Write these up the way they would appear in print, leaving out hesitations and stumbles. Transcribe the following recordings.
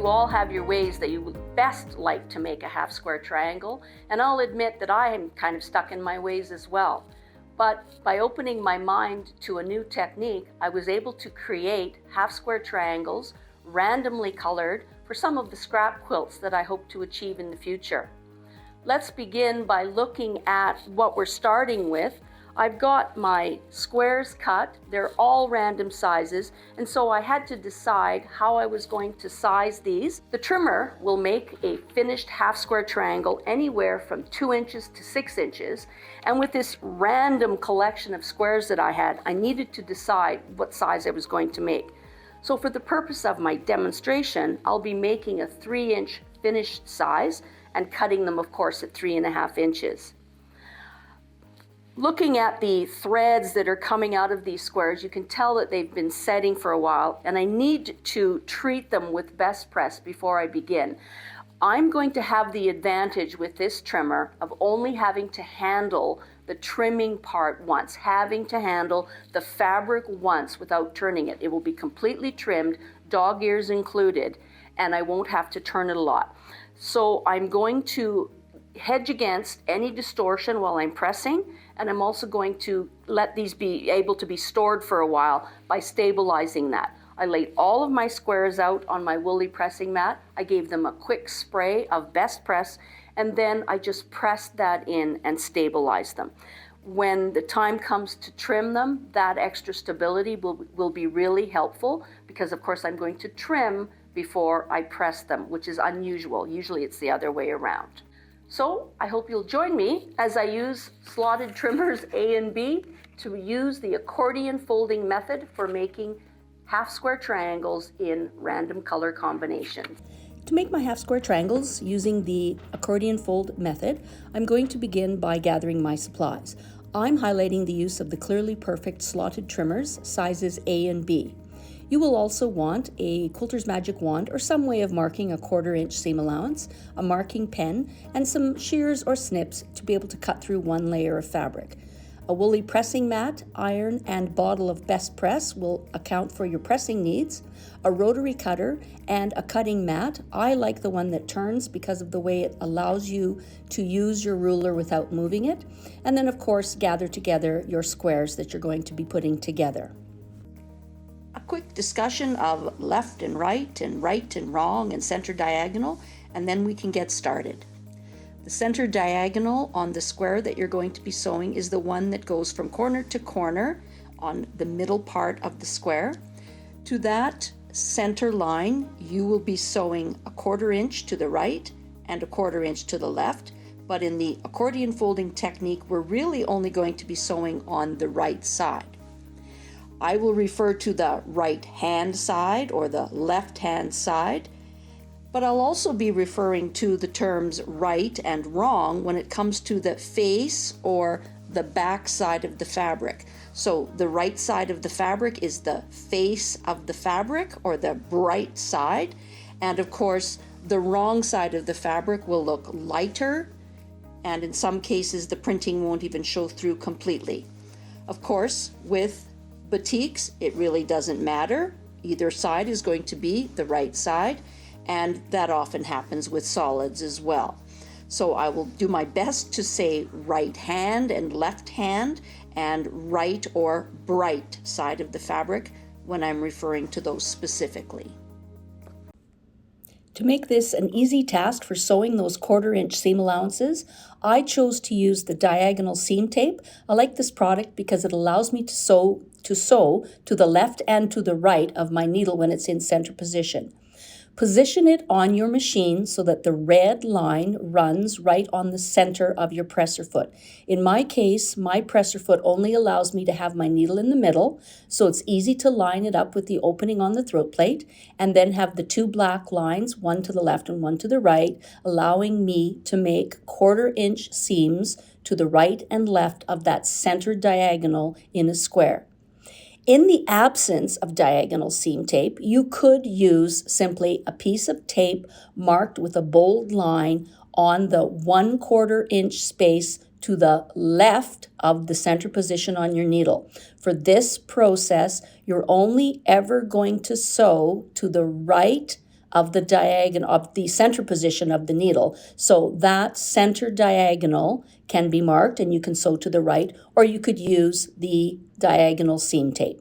all have your ways that you would best like to make a half square triangle, and I'll admit that I am kind of stuck in my ways as well. But by opening my mind to a new technique, I was able to create half square triangles, randomly colored, for some of the scrap quilts that I hope to achieve in the future. Let's begin by looking at what we're starting with. I've got my squares cut. They're all random sizes, and so I had to decide how I was going to size these. The trimmer will make a finished half square triangle anywhere from 2 inches to 6 inches, and with this random collection of squares that I had, I needed to decide what size I was going to make. So for the purpose of my demonstration, I'll be making a 3-inch finished size and cutting them, of course, at 3.5 inches. Looking at the threads that are coming out of these squares, you can tell that they've been setting for a while, and I need to treat them with best press before I begin. I'm going to have the advantage with this trimmer of only having to handle the trimming part once, having to handle the fabric once without turning it. It will be completely trimmed, dog ears included, and I won't have to turn it a lot. So I'm going to hedge against any distortion while I'm pressing, and I'm also going to let these be able to be stored for a while by stabilizing that. I laid all of my squares out on my woolly pressing mat. I gave them a quick spray of best press, and then I just pressed that in and stabilized them. When the time comes to trim them, that extra stability will be really helpful, because of course I'm going to trim before I press them, which is unusual. Usually it's the other way around. So I hope you'll join me as I use slotted trimmers A and B to use the accordion folding method for making half square triangles in random color combinations. To make my half square triangles using the accordion fold method, I'm going to begin by gathering my supplies. I'm highlighting the use of the Clearly Perfect slotted trimmers, sizes A and B. You will also want a quilter's magic wand or some way of marking a 1/4 inch seam allowance, a marking pen, and some shears or snips to be able to cut through one layer of fabric. A woolly pressing mat, iron, and bottle of best press will account for your pressing needs. A rotary cutter and a cutting mat. I like the one that turns because of the way it allows you to use your ruler without moving it. And then, of course, gather together your squares that you're going to be putting together. A quick discussion of left and right and wrong and center diagonal, and then we can get started. The center diagonal on the square that you're going to be sewing is the one that goes from corner to corner on the middle part of the square. To that center line, you will be sewing a 1/4 inch to the right and a 1/4 inch to the left, but in the accordion folding technique, we're really only going to be sewing on the right side. I will refer to the right hand side or the left hand side, but I'll also be referring to the terms right and wrong when it comes to the face or the back side of the fabric. So the right side of the fabric is the face of the fabric or the bright side, and of course the wrong side of the fabric will look lighter, and in some cases the printing won't even show through completely. Of course, with batiks, it really doesn't matter. Either side is going to be the right side, and that often happens with solids as well. So I will do my best to say right hand and left hand and right or bright side of the fabric when I'm referring to those specifically. To make this an easy task for sewing those 1/4 inch seam allowances, I chose to use the diagonal seam tape. I like this product because it allows me to sew to the left and to the right of my needle when it's in center position. Position it on your machine so that the red line runs right on the center of your presser foot. In my case, my presser foot only allows me to have my needle in the middle, so it's easy to line it up with the opening on the throat plate, and then have the 2 black lines, one to the left and one to the right, allowing me to make 1/4 inch seams to the right and left of that center diagonal in a square. In the absence of diagonal seam tape, you could use simply a piece of tape marked with a bold line on the 1/4 inch space to the left of the center position on your needle. For this process, you're only ever going to sew to the right of the diagonal, of the center position of the needle. So that center diagonal can be marked, and you can sew to the right, or you could use the diagonal seam tape.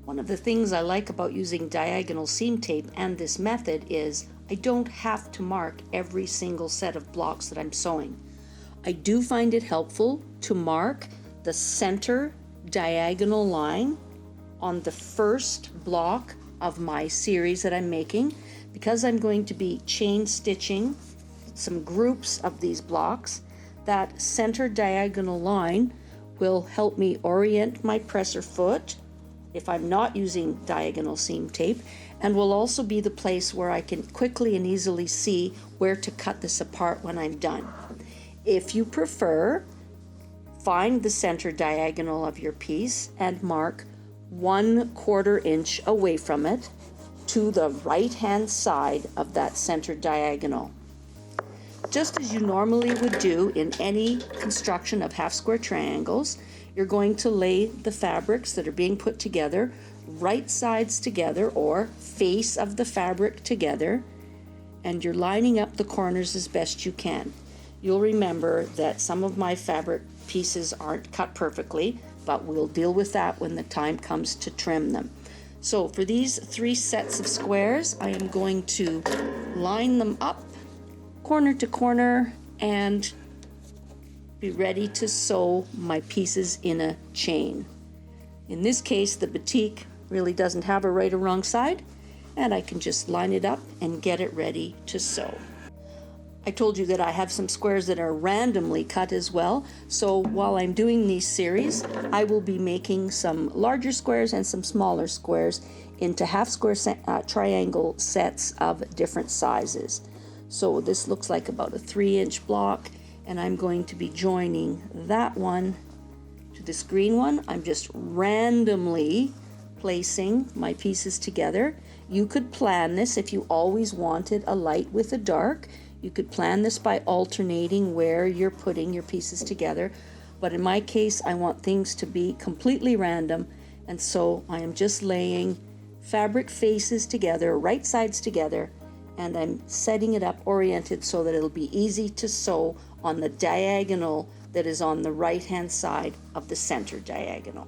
One of the things I like about using diagonal seam tape and this method is I don't have to mark every single set of blocks that I'm sewing. I do find it helpful to mark the center diagonal line on the first block of my series that I'm making, because I'm going to be chain stitching some groups of these blocks. That center diagonal line will help me orient my presser foot if I'm not using diagonal seam tape, and will also be the place where I can quickly and easily see where to cut this apart when I'm done. If you prefer, find the center diagonal of your piece and mark 1/4 inch away from it to the right hand side of that center diagonal. Just as you normally would do in any construction of half square triangles, you're going to lay the fabrics that are being put together right sides together or face of the fabric together, and you're lining up the corners as best you can. You'll remember that some of my fabric pieces aren't cut perfectly, but we'll deal with that when the time comes to trim them. So for these 3 sets of squares, I am going to line them up corner to corner and be ready to sew my pieces in a chain. In this case, the batik really doesn't have a right or wrong side, and I can just line it up and get it ready to sew. I told you that I have some squares that are randomly cut as well, so while I'm doing these series, I will be making some larger squares and some smaller squares into half square triangle sets of different sizes. So this looks like about a 3-inch block, and I'm going to be joining that one to this green one. I'm just randomly placing my pieces together. You could plan this if you always wanted a light with a dark. You could plan this by alternating where you're putting your pieces together. But in my case, I want things to be completely random, and so I am just laying fabric faces together, right sides together, and I'm setting it up oriented so that it'll be easy to sew on the diagonal that is on the right hand side of the center diagonal.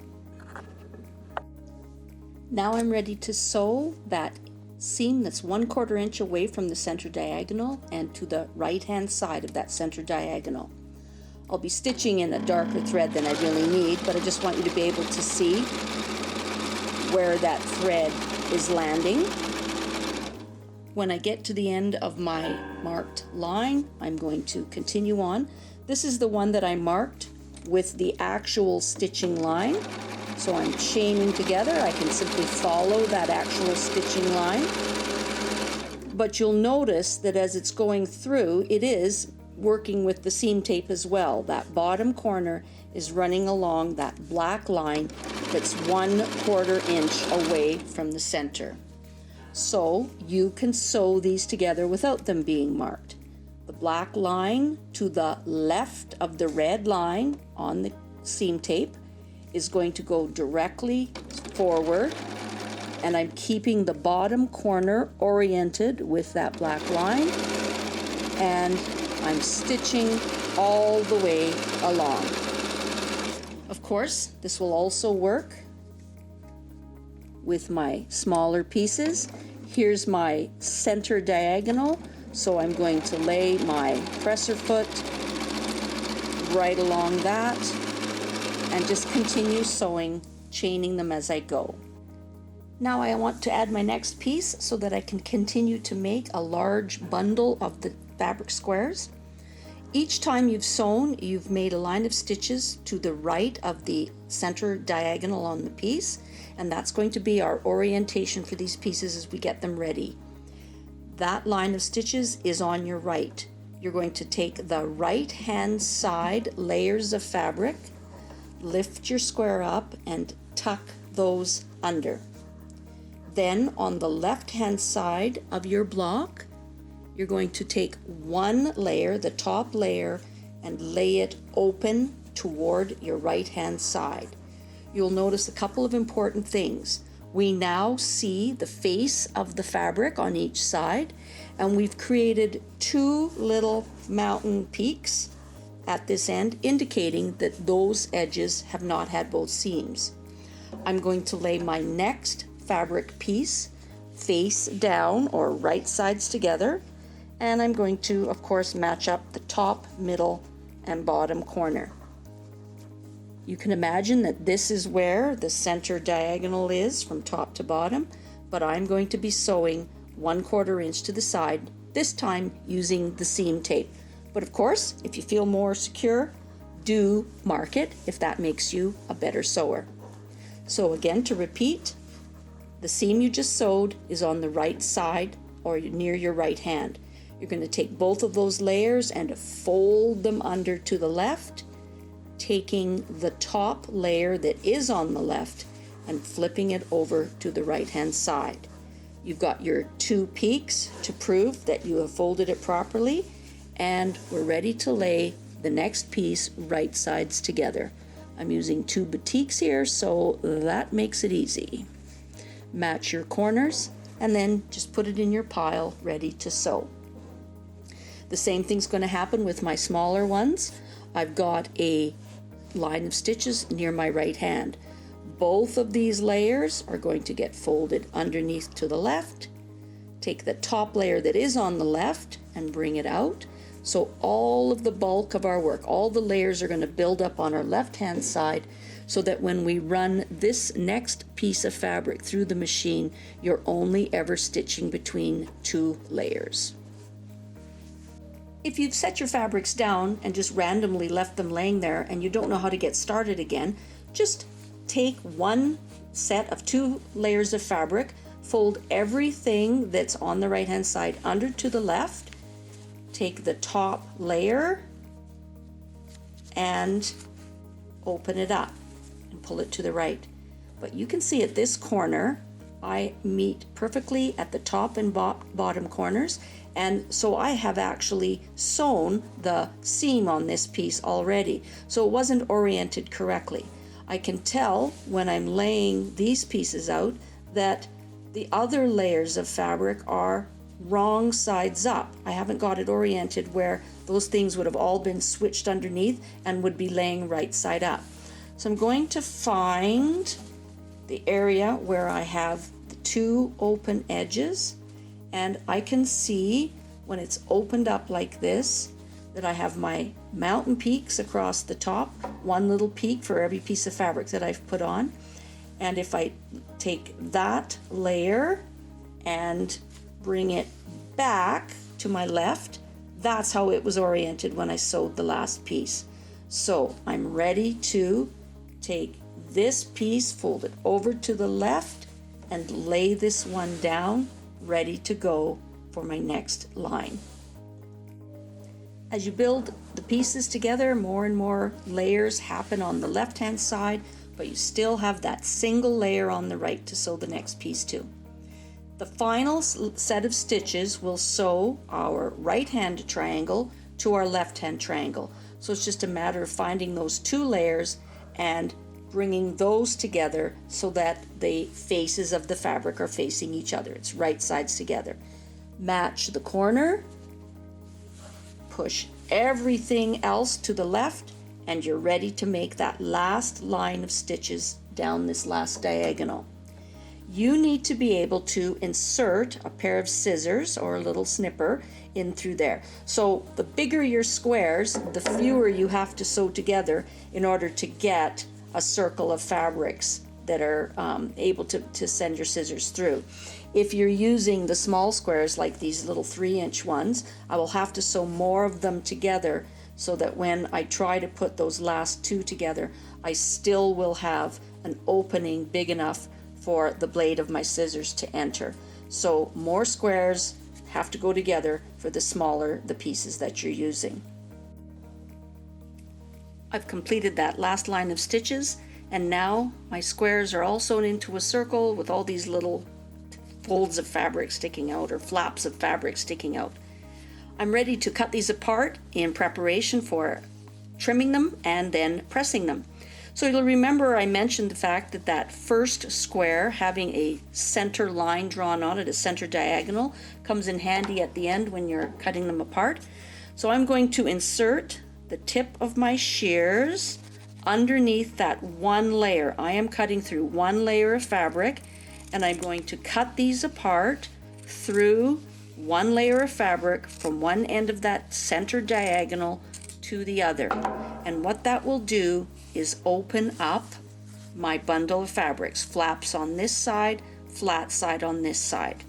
Now I'm ready to sew that seam that's 1/4 inch away from the center diagonal and to the right hand side of that center diagonal. I'll be stitching in a darker thread than I really need, but I just want you to be able to see where that thread is landing. When I get to the end of my marked line, I'm going to continue on. This is the one that I marked with the actual stitching line. So I'm chaining together. I can simply follow that actual stitching line. But you'll notice that as it's going through, it is working with the seam tape as well. That bottom corner is running along that black line that's 1/4 inch away from the center. So you can sew these together without them being marked. The black line to the left of the red line on the seam tape is going to go directly forward, and I'm keeping the bottom corner oriented with that black line, and I'm stitching all the way along. Of course, this will also work with my smaller pieces. Here's my center diagonal, so I'm going to lay my presser foot right along that and just continue sewing, chaining them as I go. Now I want to add my next piece so that I can continue to make a large bundle of the fabric squares. Each time you've sewn, you've made a line of stitches to the right of the center diagonal on the piece, and that's going to be our orientation for these pieces as we get them ready. That line of stitches is on your right. You're going to take the right hand side layers of fabric, lift your square up and tuck those under. Then on the left hand side of your block, you're going to take one layer, the top layer, and lay it open toward your right hand side. You'll notice a couple of important things. We now see the face of the fabric on each side, and we've created two little mountain peaks at this end, indicating that those edges have not had both seams. I'm going to lay my next fabric piece face down, or right sides together, and I'm going to, of course, match up the top, middle, and bottom corner. You can imagine that this is where the center diagonal is from top to bottom, but I'm going to be sewing 1/4 inch to the side, this time using the seam tape. But of course, if you feel more secure, do mark it if that makes you a better sewer. So again, to repeat, the seam you just sewed is on the right side or near your right hand. You're going to take both of those layers and fold them under to the left, taking the top layer that is on the left and flipping it over to the right hand side. You've got your two peaks to prove that you have folded it properly, and we're ready to lay the next piece right sides together. I'm using two batiks here, so that makes it easy. Match your corners and then just put it in your pile ready to sew. The same thing's going to happen with my smaller ones. I've got a line of stitches near my right hand. Both of these layers are going to get folded underneath to the left. Take the top layer that is on the left and bring it out. So all of the bulk of our work, all the layers are going to build up on our left hand side, so that when we run this next piece of fabric through the machine, you're only ever stitching between two layers. If you've set your fabrics down and just randomly left them laying there and you don't know how to get started again, just take one set of 2 layers of fabric, fold everything that's on the right hand side under to the left, take the top layer and open it up and pull it to the right. But you can see at this corner, I meet perfectly at the top and bottom corners, and so I have actually sewn the seam on this piece already, so it wasn't oriented correctly. I can tell when I'm laying these pieces out that the other layers of fabric are wrong sides up. I haven't got it oriented where those things would have all been switched underneath and would be laying right side up. So I'm going to find the area where I have the 2 open edges, and I can see when it's opened up like this that I have my mountain peaks across the top, 1 little peak for every piece of fabric that I've put on. And if I take that layer and bring it back to my left, that's how it was oriented when I sewed the last piece. So I'm ready to take this piece, fold it over to the left, and lay this one down, ready to go for my next line. As you build the pieces together, more and more layers happen on the left-hand side, but you still have that single layer on the right to sew the next piece to. The final set of stitches will sew our right-hand triangle to our left-hand triangle. So it's just a matter of finding those 2 layers and bringing those together so that the faces of the fabric are facing each other. It's right sides together. Match the corner, push everything else to the left, and you're ready to make that last line of stitches down this last diagonal. You need to be able to insert a pair of scissors or a little snipper in through there. So the bigger your squares, the fewer you have to sew together in order to get a circle of fabrics that are able to send your scissors through. If you're using the small squares like these little 3-inch ones, I will have to sew more of them together so that when I try to put those last 2 together, I still will have an opening big enough for the blade of my scissors to enter. So more squares have to go together for the smaller the pieces that you're using. I've completed that last line of stitches, and now my squares are all sewn into a circle with all these little folds of fabric sticking out, or flaps of fabric sticking out. I'm ready to cut these apart in preparation for trimming them and then pressing them. So you'll remember I mentioned the fact that that first square having a center line drawn on it, a center diagonal, comes in handy at the end when you're cutting them apart. So I'm going to insert the tip of my shears underneath that one layer. I am cutting through one layer of fabric, and I'm going to cut these apart through one layer of fabric from one end of that center diagonal to the other. And what that will do is open up my bundle of fabrics. Flaps on this side, flat side on this side.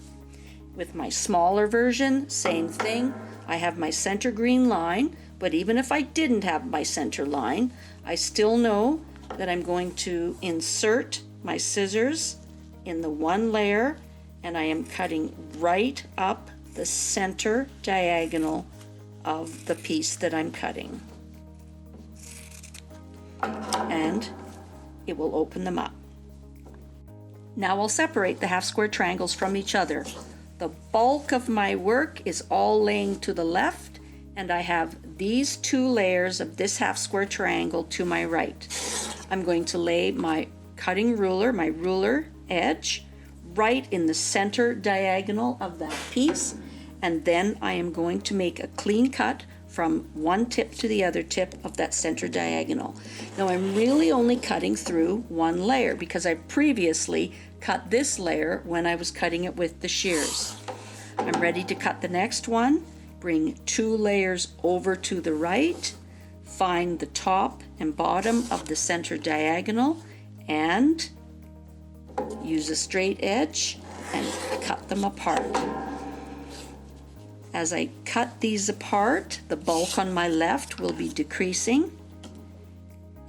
With my smaller version, same thing. I have my center green line, but even if I didn't have my center line, I still know that I'm going to insert my scissors in the one layer, and I am cutting right up the center diagonal of the piece that I'm cutting. And it will open them up. Now I'll separate the half square triangles from each other. The bulk of my work is all laying to the left, and I have these two layers of this half square triangle to my right. I'm going to lay my cutting ruler, my ruler edge, right in the center diagonal of that piece, and then I am going to make a clean cut from one tip to the other tip of that center diagonal. Now I'm really only cutting through one layer because I previously cut this layer when I was cutting it with the shears. I'm ready to cut the next one. Bring two layers over to the right, find the top and bottom of the center diagonal, and use a straight edge and cut them apart. As I cut these apart, the bulk on my left will be decreasing,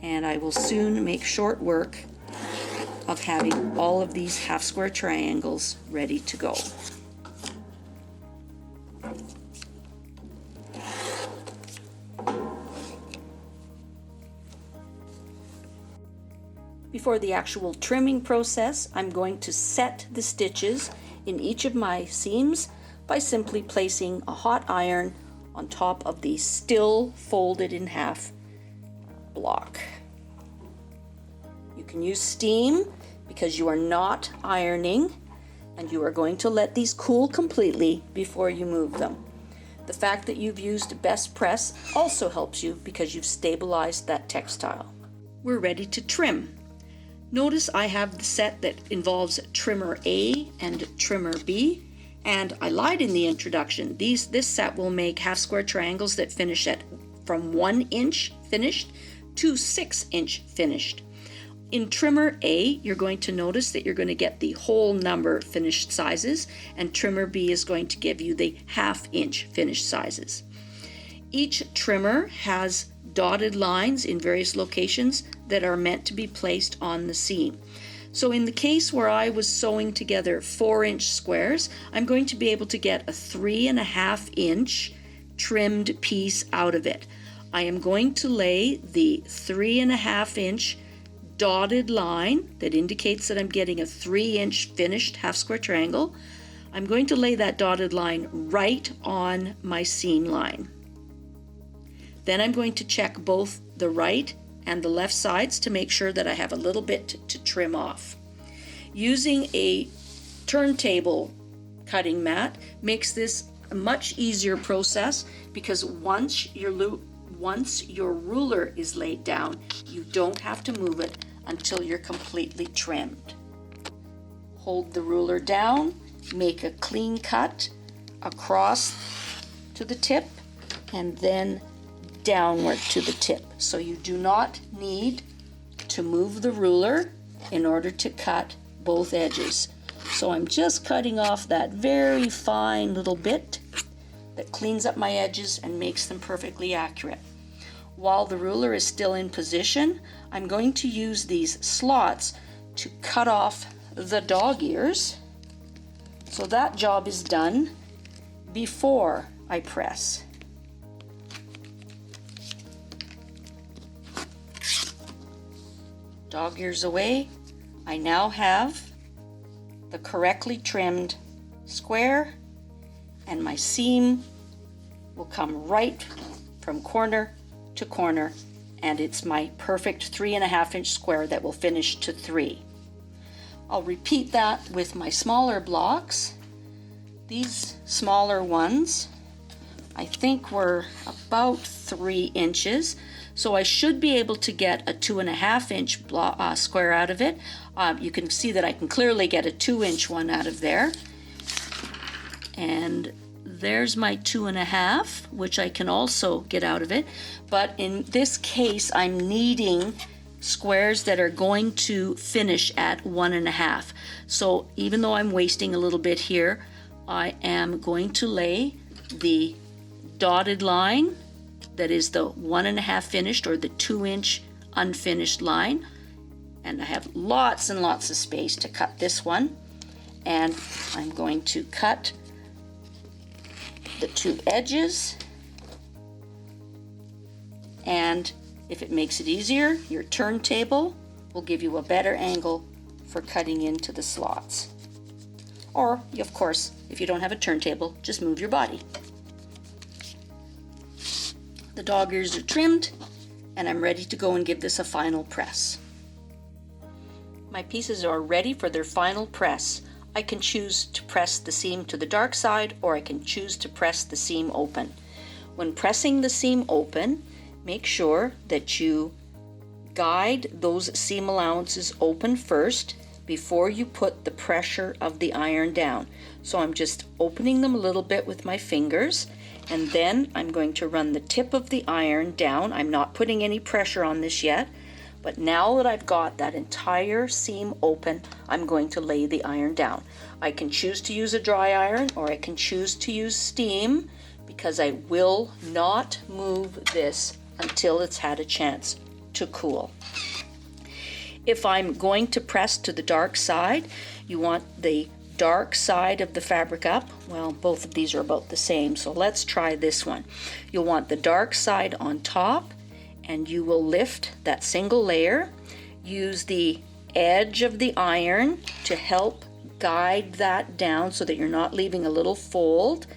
and I will soon make short work of having all of these half square triangles ready to go. Before the actual trimming process, I'm going to set the stitches in each of my seams by simply placing a hot iron on top of the still folded in half block. You can use steam because you are not ironing, and you are going to let these cool completely before you move them. The fact that you've used best press also helps you because you've stabilized that textile. We're ready to trim. Notice I have the set that involves trimmer A and trimmer B, and I lied in the introduction. This set will make half square triangles that finish at from 1 inch finished to 6 inch finished. In trimmer A, you're going to notice that you're going to get the whole number finished sizes, and trimmer B is going to give you the half-inch finished sizes. Each trimmer has dotted lines in various locations that are meant to be placed on the seam. So in the case where I was sewing together 4-inch squares, I'm going to be able to get a 3.5-inch trimmed piece out of it. I am going to lay the 3.5-inch dotted line that indicates that I'm getting a 3-inch finished half square triangle. I'm going to lay that dotted line right on my seam line. Then I'm going to check both the right and the left sides to make sure that I have a little bit to trim off. Using a turntable cutting mat makes this a much easier process because once your ruler is laid down, you don't have to move it until you're completely trimmed. Hold the ruler down, make a clean cut across to the tip, and then downward to the tip. So you do not need to move the ruler in order to cut both edges. So I'm just cutting off that very fine little bit that cleans up my edges and makes them perfectly accurate. While the ruler is still in position, I'm going to use these slots to cut off the dog ears. So that job is done before I press. Dog ears away. I now have the correctly trimmed square, and my seam will come right from corner to corner and it's my perfect 3.5-inch square that will finish to 3. I'll repeat that with my smaller blocks. These smaller ones, I think were about 3 inches. So I should be able to get a 2.5-inch square out of it. You can see that I can clearly get a 2-inch one out of there. And there's my 2.5, which I can also get out of it. But in this case, I'm needing squares that are going to finish at 1.5. So even though I'm wasting a little bit here, I am going to lay the dotted line that is the 1.5 finished, or the 2-inch unfinished line. And I have lots and lots of space to cut this one. And I'm going to cut the 2 edges. And if it makes it easier, your turntable will give you a better angle for cutting into the slots. Or, of course, if you don't have a turntable, just move your body. The dog ears are trimmed, and I'm ready to go and give this a final press. My pieces are ready for their final press. I can choose to press the seam to the dark side, or I can choose to press the seam open. When pressing the seam open, make sure that you guide those seam allowances open first before you put the pressure of the iron down. So I'm just opening them a little bit with my fingers, and then I'm going to run the tip of the iron down. I'm not putting any pressure on this yet, but now that I've got that entire seam open, I'm going to lay the iron down. I can choose to use a dry iron, or I can choose to use steam, because I will not move this until it's had a chance to cool. If I'm going to press to the dark side, you want the dark side of the fabric up. Well, both of these are about the same, so let's try this one. You'll want the dark side on top, and you will lift that single layer. Use the edge of the iron to help guide that down so that you're not leaving a little fold.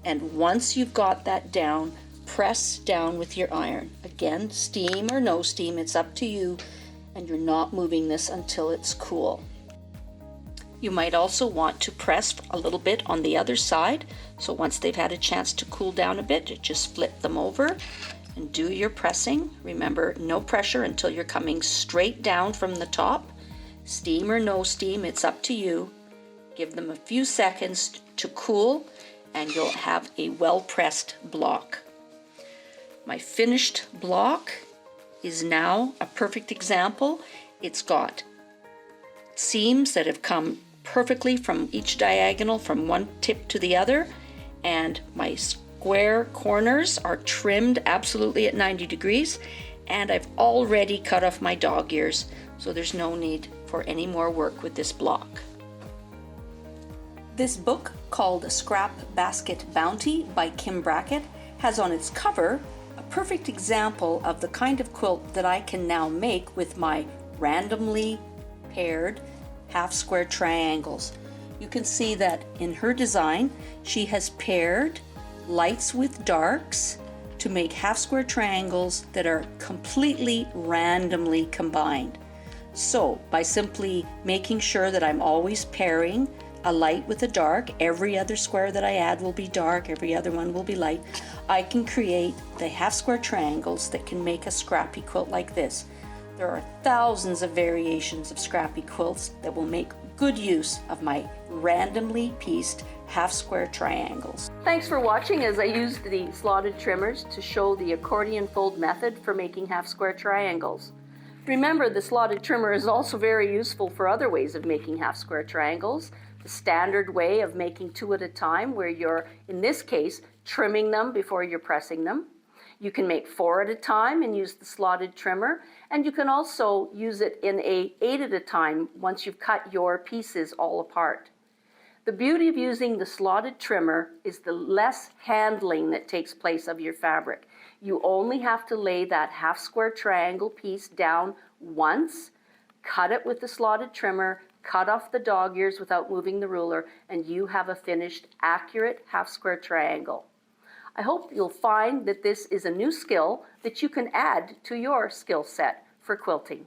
And once you've got that down, press down with your iron. Again, steam or no steam, it's up to you, and you're not moving this until it's cool. You might also want to press a little bit on the other side, so once they've had a chance to cool down a bit, just flip them over and do your pressing. Remember, no pressure until you're coming straight down from the top. Steam or no steam, it's up to you. Give them a few seconds to cool, and you'll have a well-pressed block. My finished block is now a perfect example. It's got seams that have come perfectly from each diagonal from one tip to the other, and my square corners are trimmed absolutely at 90 degrees, and I've already cut off my dog ears, so there's no need for any more work with this block. This book, called Scrap Basket Bounty by Kim Brackett, has on its cover a perfect example of the kind of quilt that I can now make with my randomly paired half square triangles. You can see that in her design, she has paired lights with darks to make half square triangles that are completely randomly combined. So by simply making sure that I'm always pairing a light with a dark, every other square that I add will be dark, every other one will be light, I can create the half square triangles that can make a scrappy quilt like this. There are thousands of variations of scrappy quilts that will make good use of my randomly pieced half square triangles. Thanks for watching as I used the slotted trimmers to show the accordion fold method for making half square triangles. Remember, the slotted trimmer is also very useful for other ways of making half square triangles. The standard way of making 2 at a time, where you're, in this case, trimming them before you're pressing them. You can make 4 at a time and use the slotted trimmer, and you can also use it in a 8 at a time once you've cut your pieces all apart. The beauty of using the slotted trimmer is the less handling that takes place of your fabric. You only have to lay that half square triangle piece down once, cut it with the slotted trimmer, cut off the dog ears without moving the ruler, and you have a finished, accurate half square triangle. I hope you'll find that this is a new skill that you can add to your skill set for quilting.